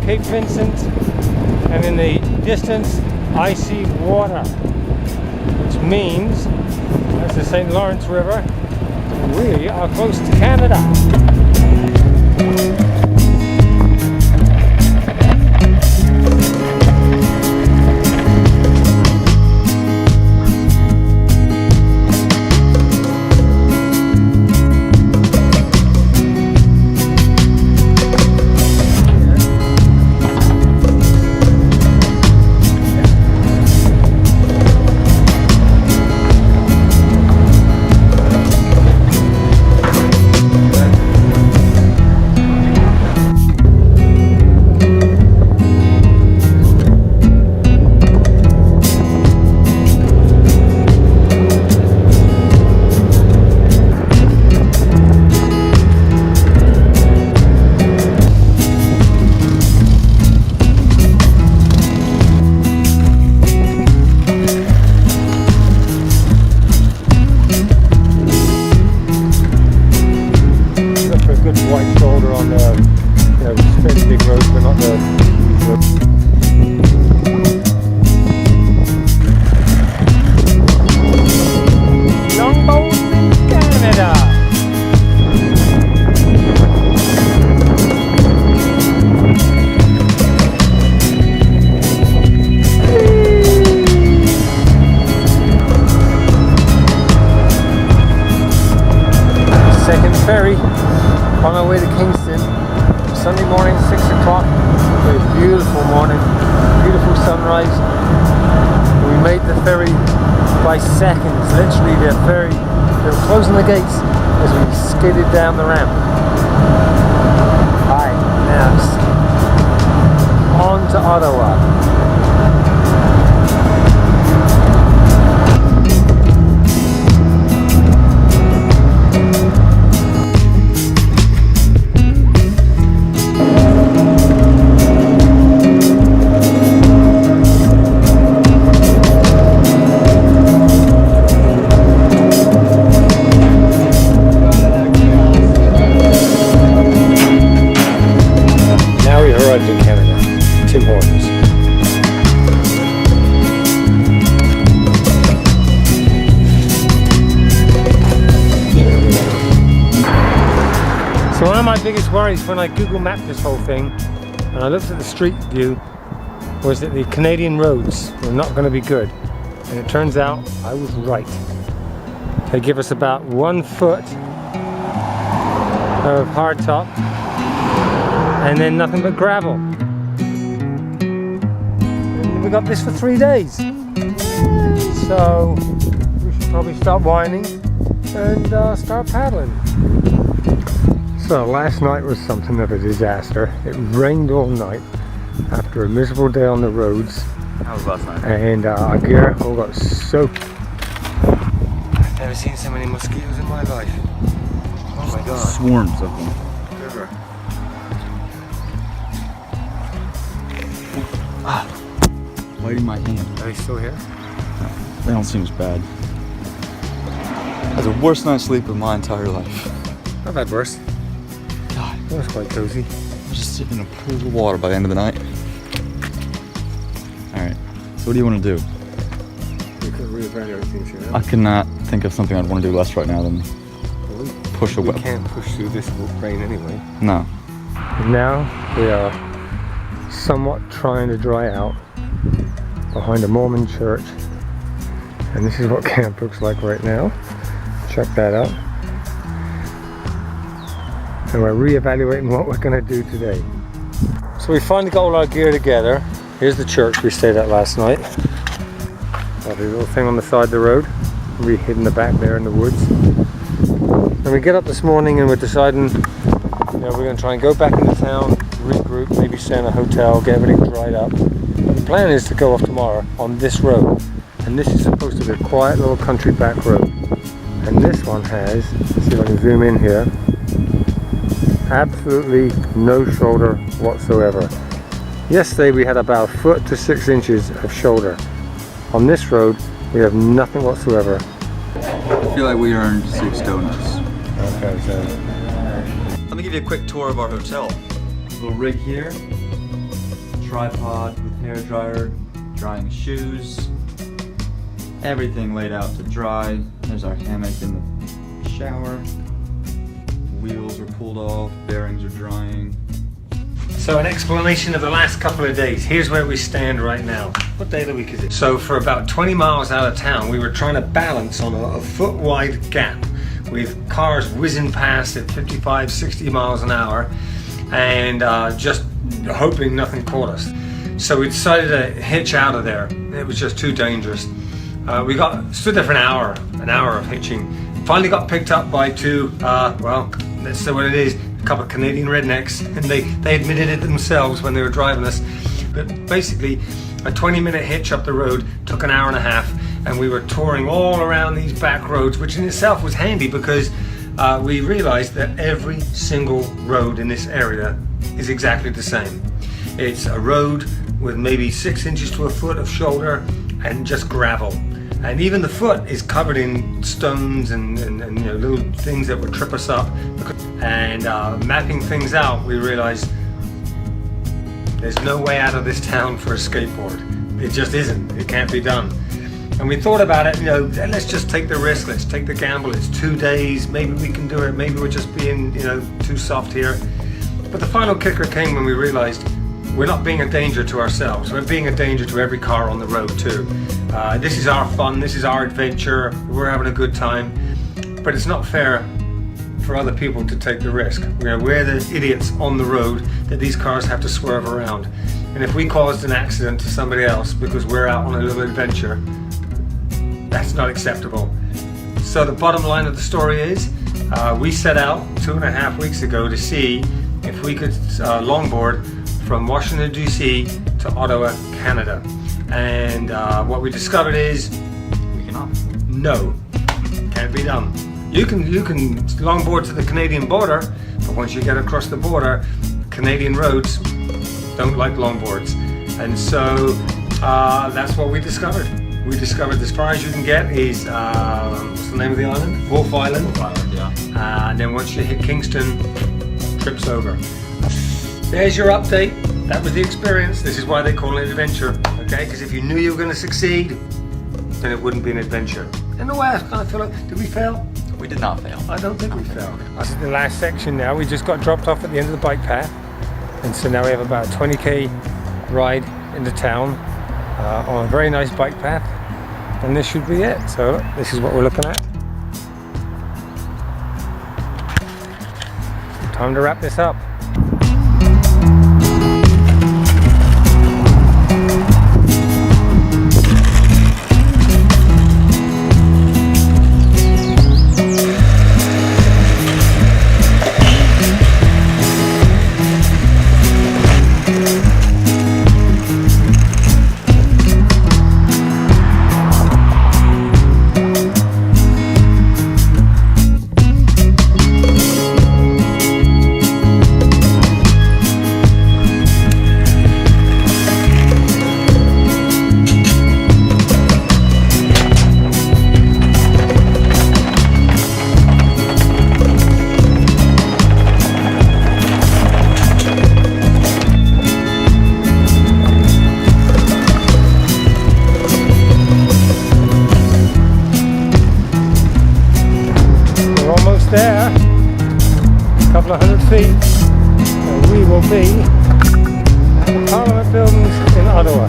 Cape Vincent, and in the distance I see water, which means that's the St. Lawrence River. We are close to Canada. White shoulder on the, fairly big roads, but not the Longboat in Canada. Second ferry. On our way to Kingston, Sunday morning, 6 o'clock. Very beautiful morning, beautiful sunrise. We made the ferry by seconds. Literally, they were closing the gates as we skidded down the ramp. Alright, now on to Ottawa. In Canada, Tim Hortons. So one of my biggest worries when I Google mapped this whole thing and I looked at the street view was that the Canadian roads were not going to be good, and it turns out I was right. They give us about 1 foot of hardtop and then nothing but gravel. And we got this for 3 days. So we should probably stop whining and start paddling. So last night was something of a disaster. It rained all night after a miserable day on the roads. How was last night? And our gear all got soaked. I've never seen so many mosquitoes in my life. Oh my god. Swarms of them. Biting my hand. Are they still here? They don't seem as bad. That's the worst night's sleep of my entire life. Not that worse. God, That was quite cozy. I was just sitting in a pool of water by the end of the night. Alright, so what do you want to do? We could reevaluate things here. I cannot think of something I'd want to do less right now than push a We whip. can't push through this rain anyway. No. Now we are somewhat trying to dry out behind a Mormon church, and this is what camp looks like right now. Check that out. And we're re-evaluating what we're going to do today. So we finally got all our gear together. Here's the church we stayed at last night. Got a little thing on the side of the road. We hid in the back there in the woods. And we get up this morning and we're deciding, we're going to try and go back into town, regroup, maybe stay in a hotel, get everything dried up. The plan is to go off tomorrow on this road, and this is supposed to be a quiet little country back road. And this one has, let's see if I can zoom in here, absolutely no shoulder whatsoever. Yesterday we had about 1 foot to 6 inches of shoulder. On this road we have nothing whatsoever. I feel like we earned 6 donuts. Okay, so Let me give you a quick tour of our hotel. Little rig here. tripod with hair dryer, drying shoes, everything laid out to dry. There's our hammock in the shower. Wheels are pulled off, bearings are drying. So an explanation of the last couple of days. Here's where we stand right now. What day of the week is it? So for about 20 miles out of town, we were trying to balance on a foot wide gap with cars whizzing past at 55, 60 miles an hour and just hoping nothing caught us. So we decided to hitch out of there. It was just too dangerous. We stood there for an hour of hitching. Finally got picked up by two, well, let's say what it is, a couple of Canadian rednecks, and they admitted it themselves when they were driving us. But basically, a 20-minute hitch up the road took an hour and a half, and we were touring all around these back roads, which in itself was handy because we realized that every single road in this area is exactly the same. It's a road with maybe 6 inches to a foot of shoulder and just gravel. And even the foot is covered in stones and you know, little things that would trip us up. And mapping things out, we realized there's no way out of this town for a skateboard. It just isn't. It can't be done. And we thought about it, you know, let's just take the risk, let's take the gamble. It's 2 days, maybe we can do it, maybe we're just being, you know, too soft here. But the final kicker came when we realized we're not being a danger to ourselves, we're being a danger to every car on the road too. This is our fun, this is our adventure, we're having a good time, but it's not fair for other people to take the risk. We're the idiots on the road that these cars have to swerve around. And if we caused an accident to somebody else because we're out on a little adventure, that's not acceptable. So the bottom line of the story is, we set out 2.5 weeks ago to see if we could longboard from Washington DC to Ottawa, Canada. And what we discovered is We cannot. no, can't be done. You can longboard to the Canadian border, but once you get across the border, Canadian roads don't like longboards. And so that's what we discovered. We discovered as far as you can get is, what's the name of the island? Wolf Island. Wolf Island, yeah. And then once you hit Kingston, trip's over. There's your update. That was the experience. This is why they call it adventure, okay? Because if you knew you were going to succeed, then it wouldn't be an adventure. In a way, I kind of feel like, did we fail? We did not fail. I don't think we failed. This is the last section now. We just got dropped off at the end of the bike path. And so now we have about a 20k ride into town on a very nice bike path. And this should be it. So this is what we're looking at. Time to wrap this up. There, a couple of 100 feet, and we will be at the Parliament buildings in Ottawa.